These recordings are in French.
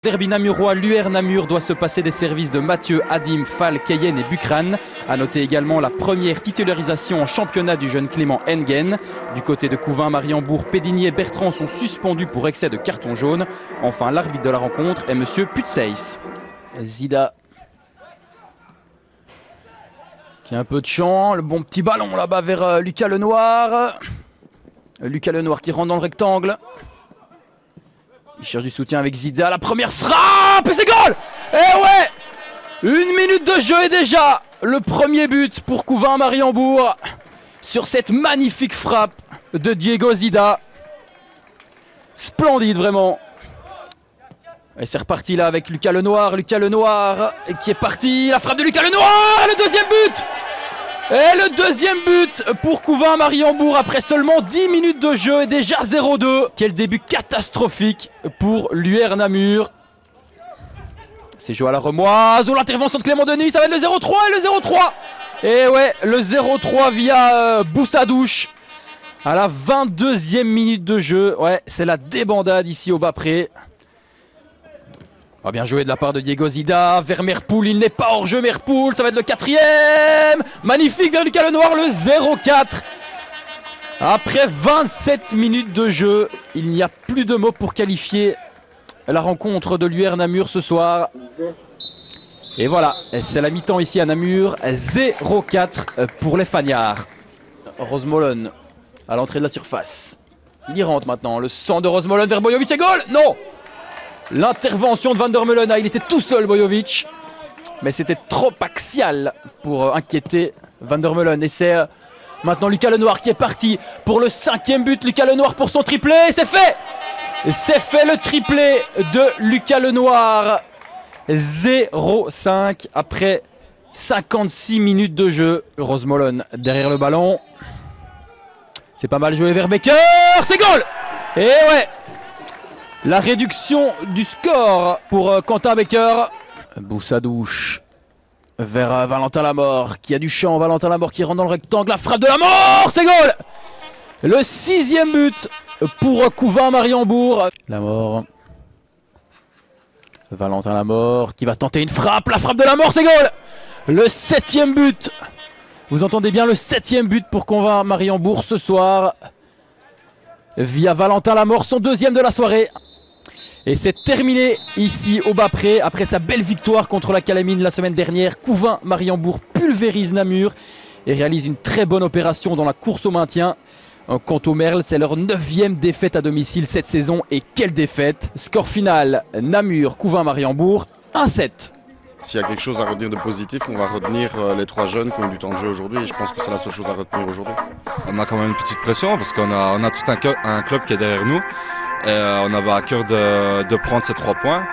Derby namurois, l'UR Namur doit se passer des services de Mathieu, Adim, Fall, Keyen et Bukran. A noter également la première titularisation en championnat du jeune Clément Engen. Du côté de Couvin, Mariembourg, Pédigny et Bertrand sont suspendus pour excès de carton jaune. Enfin, l'arbitre de la rencontre est monsieur Putseis. Zida qui a un peu de champ, le bon petit ballon là-bas vers Lucas Lenoir. Lucas Lenoir qui rentre dans le rectangle. Il cherche du soutien avec Zida, la première frappe et c'est goal. Eh ouais, 1 minute de jeu et déjà le premier but pour Couvin Mariembourg sur cette magnifique frappe de Diego Zida. Splendide vraiment. Et c'est reparti là avec Lucas Lenoir qui est parti, la frappe de Lucas Lenoir et le deuxième but. Et le deuxième but pour Couvin Mariembourg après seulement 10 minutes de jeu et déjà 0-2. Quel début catastrophique pour l'UR Namur. C'est joué à la remoise. Oh, l'intervention de Clément Denis, ça va être le 0-3 et le 0-3. Et ouais, le 0-3 via Boussadouche à la 22e minute de jeu. Ouais, c'est la débandade ici au Bas-Pré. Bien joué de la part de Diego Zida vers Merpoul, il n'est pas hors jeu Merpoul, ça va être le 4e. Magnifique vers Lucas Lenoir, le 0-4. Après 27 minutes de jeu, il n'y a plus de mots pour qualifier la rencontre de l'UR Namur ce soir. Et voilà, c'est la mi-temps ici à Namur, 0-4 pour les Fagnards. Rosmolon à l'entrée de la surface. Il y rentre maintenant, le centre de Rosmolon vers Bojovic et goal. Non. L'intervention de Van der Meulen, il était tout seul Bojovic, mais c'était trop axial pour inquiéter Van der Meulen. Et c'est maintenant Lucas Lenoir qui est parti pour le 5e but. Lucas Lenoir pour son triplé, c'est fait. C'est fait le triplé de Lucas Lenoir. 0-5 après 56 minutes de jeu. Rosmolon derrière le ballon. C'est pas mal joué vers Becker, c'est goal. Et ouais, la réduction du score pour Quentin Becker. Boussadouche vers Valentin Lamort qui a du champ. Valentin Lamort qui rentre dans le rectangle. La frappe de Lamort, c'est goal. Le 6e but pour Couvin Mariembourg. Lamort. Valentin Lamort qui va tenter une frappe. La frappe de Lamort, c'est goal. Le 7e but. Vous entendez bien, le 7e but pour Couvin Mariembourg ce soir. Via Valentin Lamort, son 2e de la soirée. Et c'est terminé ici au Bas-Pré. Après sa belle victoire contre la Calamine la semaine dernière, Couvin Mariembourg pulvérise Namur et réalise une très bonne opération dans la course au maintien. Quant aux Merles, c'est leur 9e défaite à domicile cette saison. Et quelle défaite! Score final, Namur, Couvin Mariembourg, 1-7. S'il y a quelque chose à retenir de positif, on va retenir les 3 jeunes qui ont du temps de jeu aujourd'hui. Et je pense que c'est la seule chose à retenir aujourd'hui. On a quand même une petite pression parce qu'on a tout un club qui est derrière nous. Et on avait à cœur de prendre ces 3 points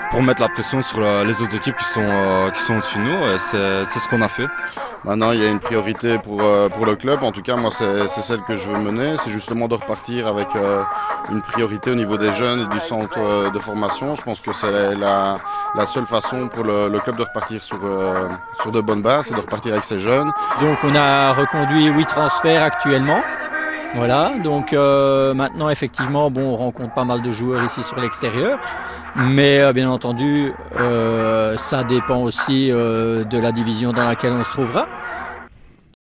pour mettre la pression sur les autres équipes qui sont au-dessus de nous. Et c'est ce qu'on a fait. Maintenant, il y a une priorité pour le club. En tout cas, moi, c'est celle que je veux mener. C'est justement de repartir avec une priorité au niveau des jeunes et du centre de formation. Je pense que c'est la seule façon pour le club de repartir sur de bonnes bases, c'est de repartir avec ses jeunes. Donc, on a reconduit 8 transferts actuellement. Voilà, donc maintenant effectivement, on rencontre pas mal de joueurs ici sur l'extérieur, mais bien entendu, ça dépend aussi de la division dans laquelle on se trouvera.